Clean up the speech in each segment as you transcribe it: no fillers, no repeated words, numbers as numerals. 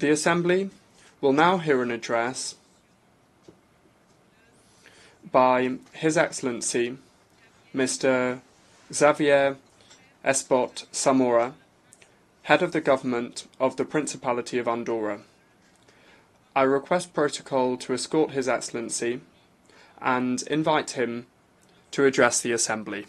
The Assembly will now hear an address by His Excellency Mr. Xavier Espot Zamora, Head of the Government of the Principality of Andorra. I request protocol to escort His Excellency and invite him to address the Assembly.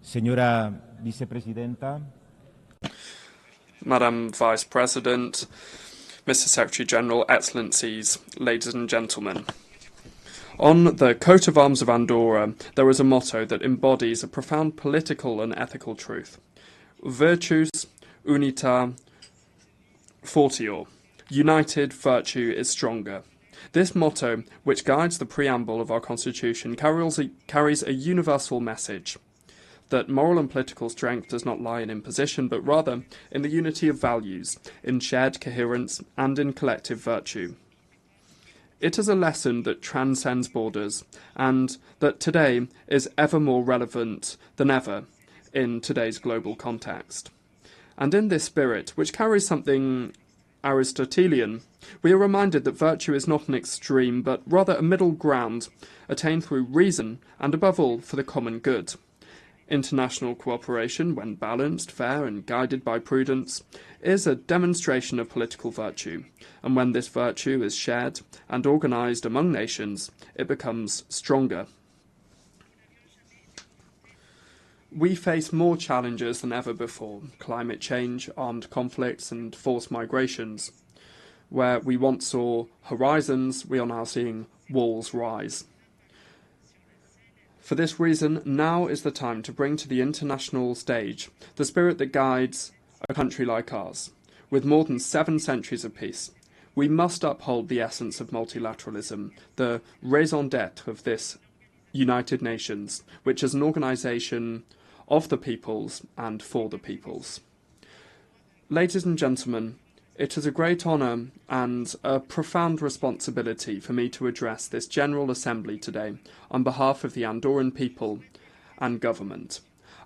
Señora Vicepresidenta. Madam Vice President, Mr. Secretary General, Excellencies, ladies and gentlemen. On the coat of arms of Andorra, there is a motto that embodies a profound political and ethical truth. Virtus unita fortior. United, virtue is stronger. This motto, which guides the preamble of our Constitution, carries a universal message that moral and political strength does not lie in imposition, but rather in the unity of values, in shared coherence, and in collective virtue. It is a lesson that transcends borders, and that today is ever more relevant than ever in today's global context. And in this spirit, which carries something Aristotelian, we are reminded that virtue is not an extreme, but rather a middle ground, attained through reason, and above all, for the common good. International cooperation, when balanced, fair, and guided by prudence, is a demonstration of political virtue, and when this virtue is shared and organised among nations, it becomes stronger. We face more challenges than ever before: climate change, armed conflicts, and forced migrations. Where we once saw horizons, we are now seeing walls rise. For this reason, now is the time to bring to the international stage the spirit that guides a country like ours. With more than 7 centuries of peace, we must uphold the essence of multilateralism, the raison d'etre of this United Nations, which is an organisation of the peoples and for the peoples. Ladies and gentlemen, it is a great honour and a profound responsibility for me to address this General Assembly today on behalf of the Andorran people and government.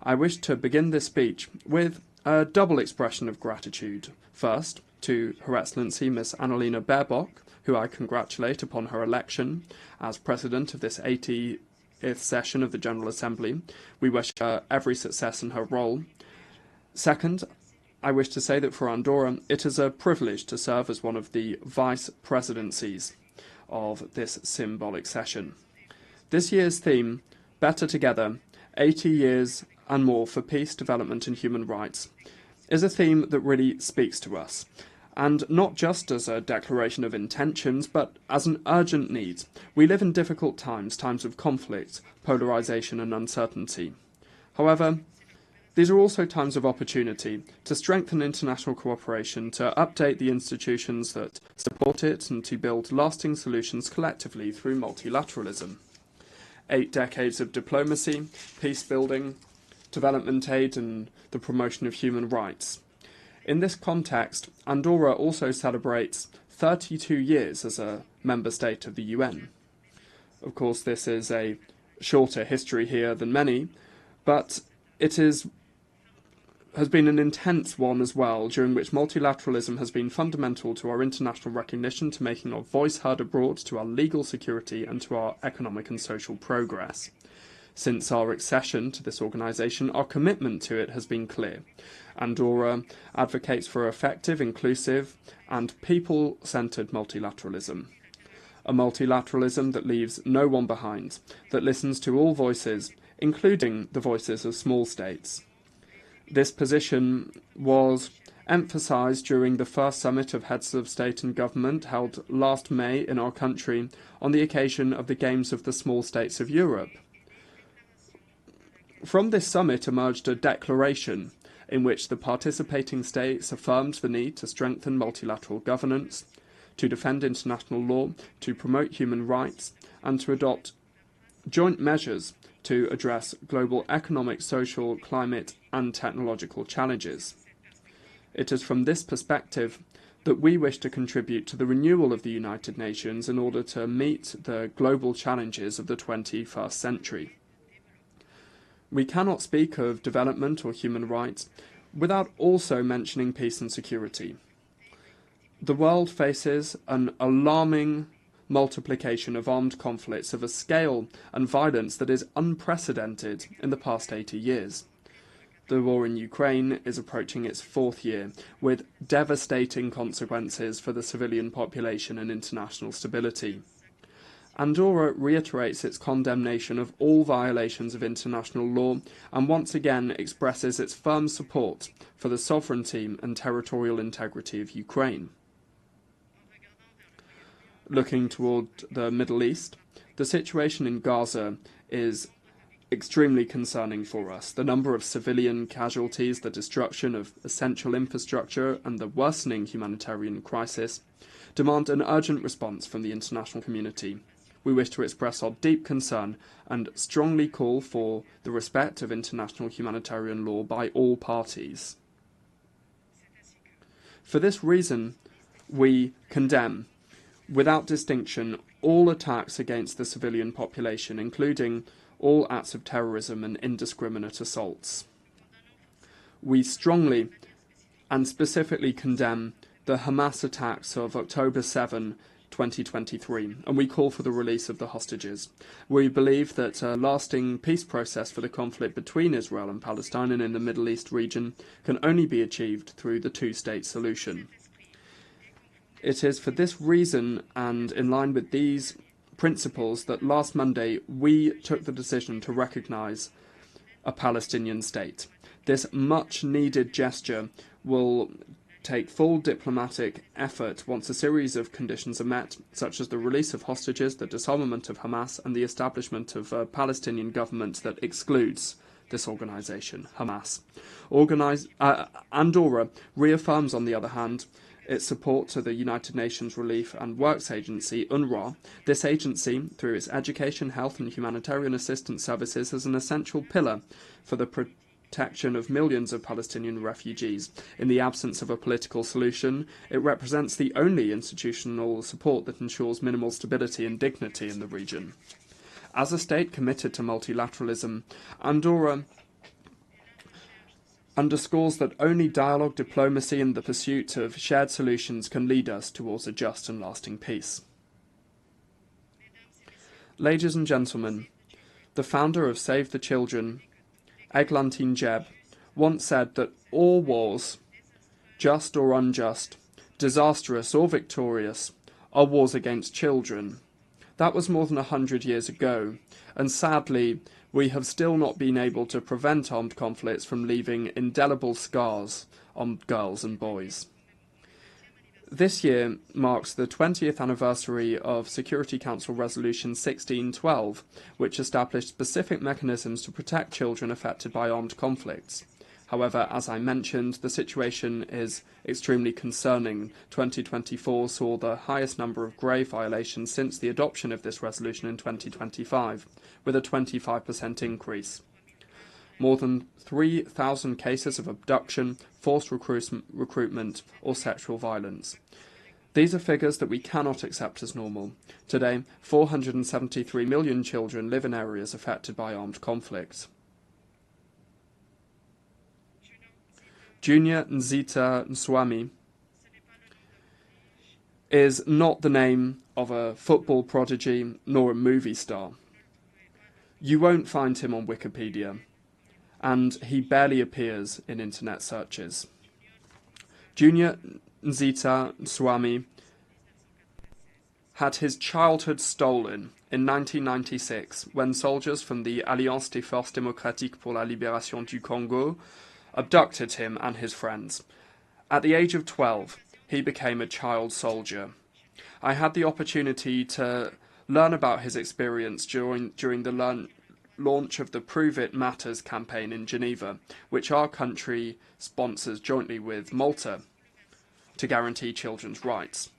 I wish to begin this speech with a double expression of gratitude. First, to Her Excellency Miss Annalena Baerbock, who I congratulate upon her election as President of this 80th session of the General Assembly. We wish her every success in her role. Second, I wish to say that for Andorra, it is a privilege to serve as one of the vice presidencies of this symbolic session. This year's theme, Better Together, 80 years and more for peace, development and human rights, is a theme that really speaks to us, and not just as a declaration of intentions, but as an urgent need. We live in difficult times, times of conflict, polarisation and uncertainty. However, these are also times of opportunity to strengthen international cooperation, to update the institutions that support it, and to build lasting solutions collectively through multilateralism. 8 decades of diplomacy, peace building, development aid, and the promotion of human rights. In this context, Andorra also celebrates 32 years as a member state of the UN. Of course, this is a shorter history here than many, but it has been an intense one as well, during which multilateralism has been fundamental to our international recognition, to making our voice heard abroad, to our legal security, and to our economic and social progress. Since our accession to this organisation, our commitment to it has been clear. Andorra advocates for effective, inclusive, and people-centred multilateralism. A multilateralism that leaves no one behind, that listens to all voices, including the voices of small states. This position was emphasised during the first summit of heads of state and government held last May in our country on the occasion of the Games of the Small States of Europe. From this summit emerged a declaration in which the participating states affirmed the need to strengthen multilateral governance, to defend international law, to promote human rights, and to adopt joint measures to address global economic, social, climate, and technological challenges. It is from this perspective that we wish to contribute to the renewal of the United Nations in order to meet the global challenges of the 21st century. We cannot speak of development or human rights without also mentioning peace and security. The world faces an alarming multiplication of armed conflicts of a scale and violence that is unprecedented in the past 80 years. The war in Ukraine is approaching its 4th year, with devastating consequences for the civilian population and international stability. Andorra reiterates its condemnation of all violations of international law and once again expresses its firm support for the sovereignty and territorial integrity of Ukraine. Looking toward the Middle East, the situation in Gaza is extremely concerning for us. The number of civilian casualties, the destruction of essential infrastructure, and the worsening humanitarian crisis demand an urgent response from the international community. We wish to express our deep concern and strongly call for the respect of international humanitarian law by all parties. For this reason, we condemn, without distinction, all attacks against the civilian population, including all acts of terrorism and indiscriminate assaults. We strongly and specifically condemn the Hamas attacks of October 7, 2023, and we call for the release of the hostages. We believe that a lasting peace process for the conflict between Israel and Palestine and in the Middle East region can only be achieved through the two-state solution. It is for this reason and in line with these principles that last Monday we took the decision to recognise a Palestinian state. This much-needed gesture will take full diplomatic effort once a series of conditions are met, such as the release of hostages, the disarmament of Hamas, and the establishment of a Palestinian government that excludes this organisation, Hamas. Andorra reaffirms, on the other hand, its support to the United Nations Relief and Works Agency, UNRWA. This agency, through its education, health and humanitarian assistance services, is an essential pillar for the protection of millions of Palestinian refugees. In the absence of a political solution, it represents the only institutional support that ensures minimal stability and dignity in the region. As a state committed to multilateralism, Andorra underscores that only dialogue, diplomacy and the pursuit of shared solutions can lead us towards a just and lasting peace. Ladies and gentlemen, the founder of Save the Children, Eglantine Jebb, once said that all wars, just or unjust, disastrous or victorious, are wars against children. That was more than 100 years ago, and sadly, we have still not been able to prevent armed conflicts from leaving indelible scars on girls and boys. This year marks the 20th anniversary of Security Council Resolution 1612, which established specific mechanisms to protect children affected by armed conflicts. However, as I mentioned, the situation is extremely concerning. 2024 saw the highest number of grave violations since the adoption of this resolution in 2025, with a 25% increase. More than 3,000 cases of abduction, forced recruitment, or sexual violence. These are figures that we cannot accept as normal. Today, 473 million children live in areas affected by armed conflict. Junior Nzita Nswami is not the name of a football prodigy nor a movie star. You won't find him on Wikipedia, and he barely appears in internet searches. Junior Nzita Nswami had his childhood stolen in 1996 when soldiers from the Alliance des Forces Démocratiques pour la Libération du Congo abducted him and his friends. At the age of 12, he became a child soldier. I had the opportunity to learn about his experience during the launch of the Prove It Matters campaign in Geneva, which our country sponsors jointly with Malta to guarantee children's rights.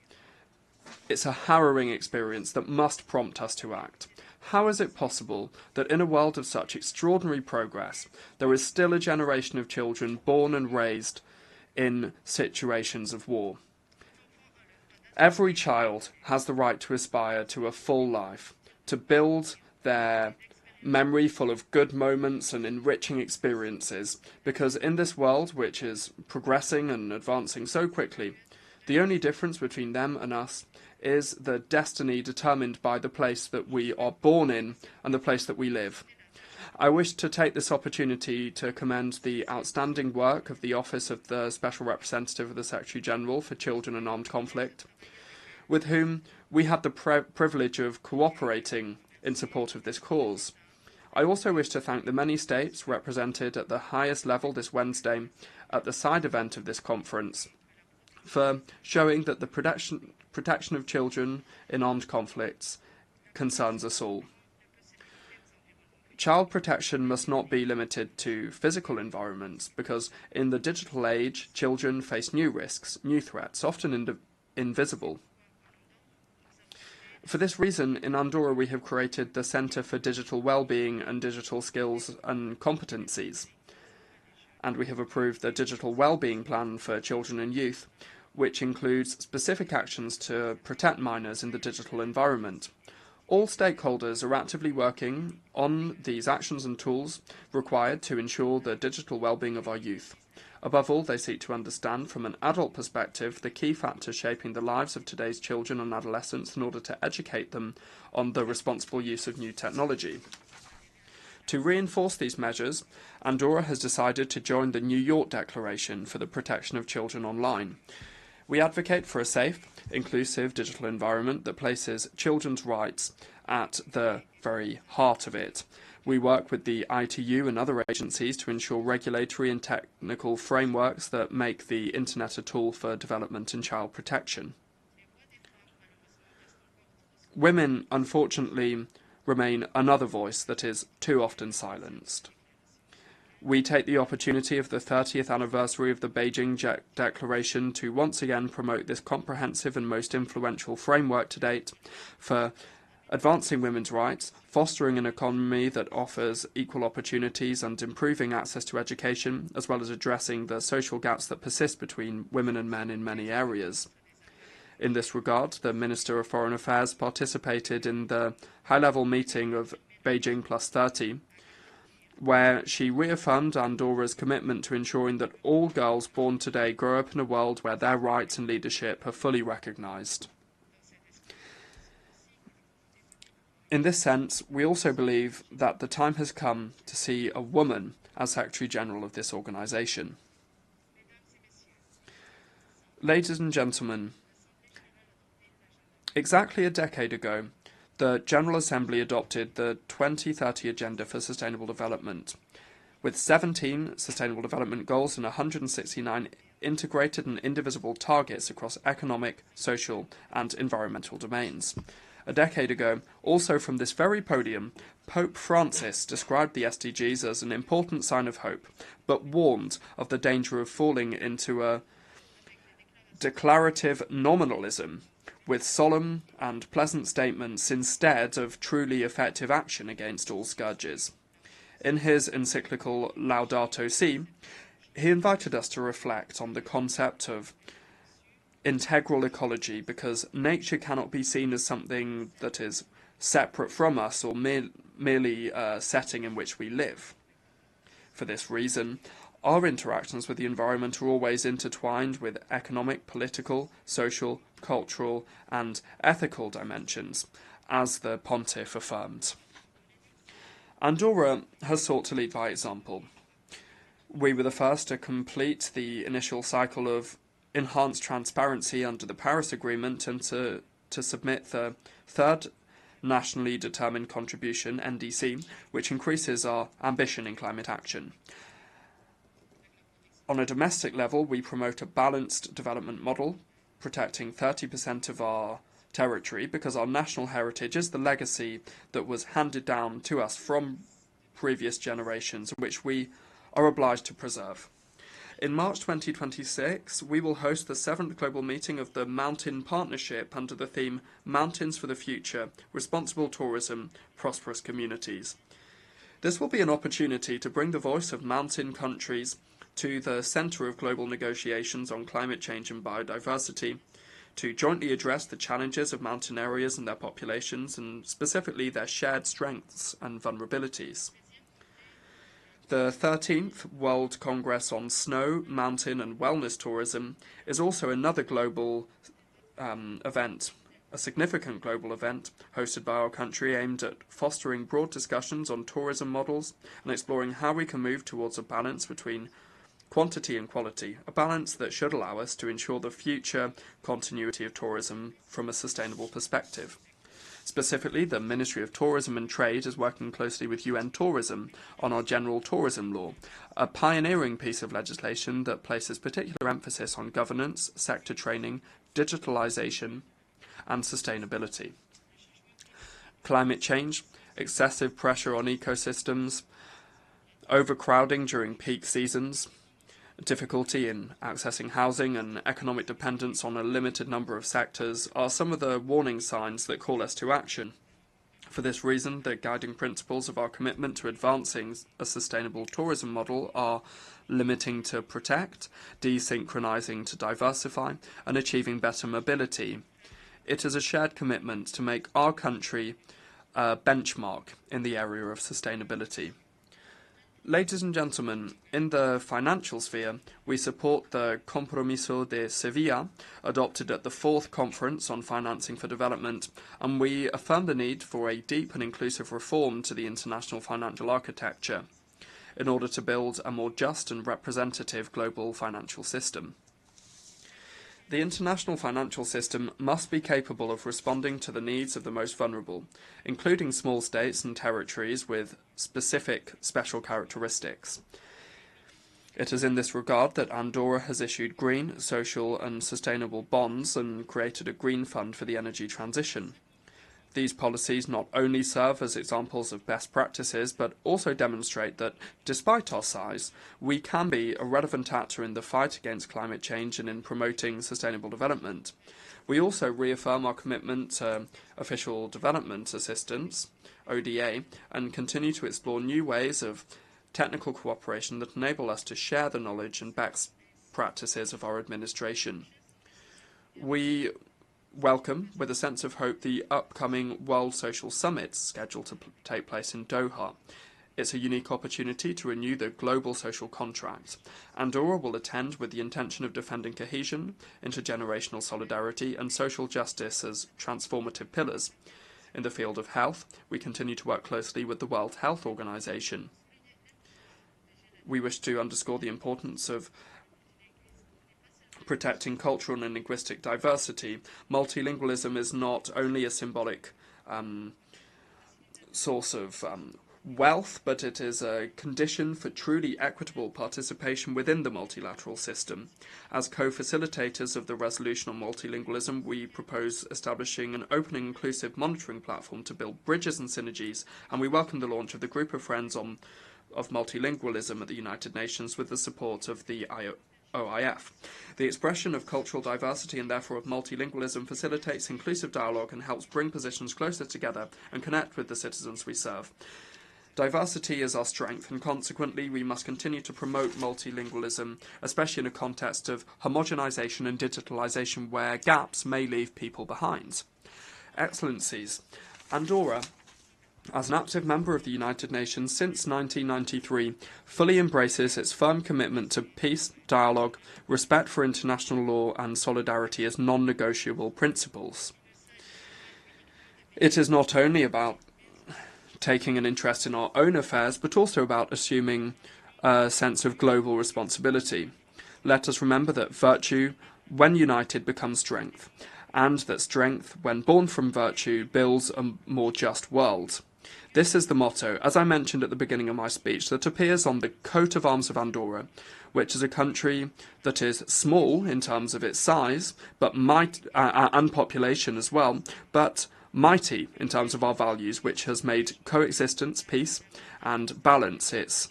It's a harrowing experience that must prompt us to act. How is it possible that in a world of such extraordinary progress, there is still a generation of children born and raised in situations of war? Every child has the right to aspire to a full life, to build their memory full of good moments and enriching experiences, because in this world, which is progressing and advancing so quickly, the only difference between them and us is the destiny determined by the place that we are born in and the place that we live. I wish to take this opportunity to commend the outstanding work of the Office of the Special Representative of the Secretary-General for Children and Armed Conflict, with whom we had the privilege of cooperating in support of this cause. I also wish to thank the many states represented at the highest level this Wednesday at the side event of this conference for showing that the protection of children in armed conflicts concerns us all. Child protection must not be limited to physical environments, because in the digital age, children face new risks, new threats, often invisible. For this reason, in Andorra we have created the Centre for Digital Wellbeing and Digital Skills and Competencies, and we have approved the Digital Wellbeing Plan for Children and Youth, which includes specific actions to protect minors in the digital environment. All stakeholders are actively working on these actions and tools required to ensure the digital well-being of our youth. Above all, they seek to understand from an adult perspective the key factors shaping the lives of today's children and adolescents in order to educate them on the responsible use of new technology. To reinforce these measures, Andorra has decided to join the New York Declaration for the Protection of Children Online. We advocate for a safe, inclusive digital environment that places children's rights at the very heart of it. We work with the ITU and other agencies to ensure regulatory and technical frameworks that make the Internet a tool for development and child protection. Women, unfortunately, remain another voice that is too often silenced. We take the opportunity of the 30th anniversary of the Beijing Declaration to once again promote this comprehensive and most influential framework to date for advancing women's rights, fostering an economy that offers equal opportunities and improving access to education, as well as addressing the social gaps that persist between women and men in many areas. In this regard, the Minister of Foreign Affairs participated in the high-level meeting of Beijing Plus 30, where she reaffirmed Andorra's commitment to ensuring that all girls born today grow up in a world where their rights and leadership are fully recognised. In this sense, we also believe that the time has come to see a woman as Secretary-General of this organisation. Ladies and gentlemen, exactly a decade ago, the General Assembly adopted the 2030 Agenda for Sustainable Development, with 17 Sustainable Development Goals and 169 integrated and indivisible targets across economic, social and environmental domains. A decade ago, also from this very podium, Pope Francis described the SDGs as an important sign of hope, but warned of the danger of falling into a declarative nominalism, with solemn and pleasant statements instead of truly effective action against all scourges. In his encyclical Laudato Si, he invited us to reflect on the concept of integral ecology, because nature cannot be seen as something that is separate from us or merely a setting in which we live. For this reason, our interactions with the environment are always intertwined with economic, political, social, cultural and ethical dimensions, as the Pontiff affirmed. Andorra has sought to lead by example. We were the first to complete the initial cycle of enhanced transparency under the Paris Agreement and to submit the third nationally determined contribution, NDC, which increases our ambition in climate action. On a domestic level, we promote a balanced development model, protecting 30% of our territory, because our national heritage is the legacy that was handed down to us from previous generations, which we are obliged to preserve. In March 2026, we will host the 7th global meeting of the Mountain Partnership under the theme Mountains for the Future, Responsible Tourism, Prosperous Communities. This will be an opportunity to bring the voice of mountain countries to the centre of global negotiations on climate change and biodiversity, to jointly address the challenges of mountain areas and their populations, and specifically their shared strengths and vulnerabilities. The 13th World Congress on Snow, Mountain and Wellness Tourism is also another global event, a significant global event hosted by our country aimed at fostering broad discussions on tourism models and exploring how we can move towards a balance between quantity and quality, a balance that should allow us to ensure the future continuity of tourism from a sustainable perspective. Specifically, the Ministry of Tourism and Trade is working closely with UN Tourism on our General Tourism Law, a pioneering piece of legislation that places particular emphasis on governance, sector training, digitalisation, and sustainability. Climate change, excessive pressure on ecosystems, overcrowding during peak seasons, difficulty in accessing housing and economic dependence on a limited number of sectors are some of the warning signs that call us to action. For this reason, the guiding principles of our commitment to advancing a sustainable tourism model are limiting to protect, desynchronizing to diversify, and achieving better mobility. It is a shared commitment to make our country a benchmark in the area of sustainability. Ladies and gentlemen, in the financial sphere, we support the Compromiso de Sevilla, adopted at the 4th Conference on Financing for Development, and we affirm the need for a deep and inclusive reform to the international financial architecture in order to build a more just and representative global financial system. The international financial system must be capable of responding to the needs of the most vulnerable, including small states and territories with special characteristics. It is in this regard that Andorra has issued green, social and sustainable bonds and created a green fund for the energy transition. These policies not only serve as examples of best practices, but also demonstrate that, despite our size, we can be a relevant actor in the fight against climate change and in promoting sustainable development. We also reaffirm our commitment to official development assistance, ODA, and continue to explore new ways of technical cooperation that enable us to share the knowledge and best practices of our administration. We welcome, with a sense of hope, the upcoming World Social Summit scheduled to take place in Doha. It's a unique opportunity to renew the global social contract. Andorra will attend with the intention of defending cohesion, intergenerational solidarity, and social justice as transformative pillars. In the field of health, we continue to work closely with the World Health Organization. We wish to underscore the importance of protecting cultural and linguistic diversity. Multilingualism is not only a symbolic source of wealth, but it is a condition for truly equitable participation within the multilateral system. As co-facilitators of the resolution on multilingualism, we propose establishing an open and inclusive monitoring platform to build bridges and synergies, and we welcome the launch of the Group of Friends of Multilingualism at the United Nations with the support of the OIF. The expression of cultural diversity and therefore of multilingualism facilitates inclusive dialogue and helps bring positions closer together and connect with the citizens we serve. Diversity is our strength, and consequently we must continue to promote multilingualism, especially in a context of homogenization and digitalization where gaps may leave people behind. Excellencies, Andorra, as an active member of the United Nations since 1993, fully embraces its firm commitment to peace, dialogue, respect for international law and solidarity as non-negotiable principles. It is not only about taking an interest in our own affairs, but also about assuming a sense of global responsibility. Let us remember that virtue, when united, becomes strength, and that strength, when born from virtue, builds a more just world. This is the motto, as I mentioned at the beginning of my speech, that appears on the coat of arms of Andorra, which is a country that is small in terms of its size, but and population as well, but mighty in terms of our values, which has made coexistence, peace, and balance its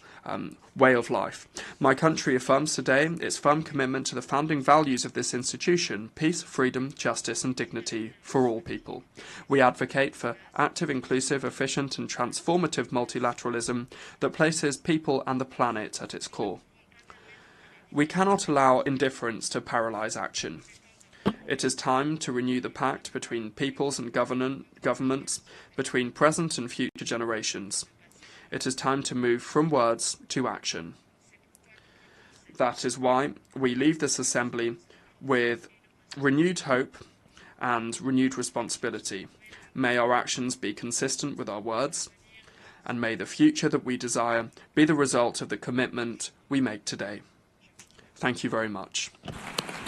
way of life. My country affirms today its firm commitment to the founding values of this institution: peace, freedom, justice, and dignity for all people. We advocate for active, inclusive, efficient, and transformative multilateralism that places people and the planet at its core. We cannot allow indifference to paralyze action. It is time to renew the pact between peoples and governments, between present and future generations. It is time to move from words to action. That is why we leave this assembly with renewed hope and renewed responsibility. May our actions be consistent with our words, and may the future that we desire be the result of the commitment we make today. Thank you very much.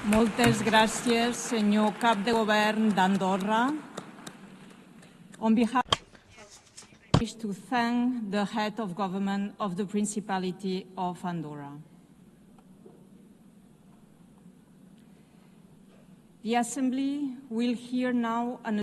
Moltes gràcies, senyor cap de govern d'Andorra. On behalf I wish to thank the head of government of the Principality of Andorra. The Assembly will hear now an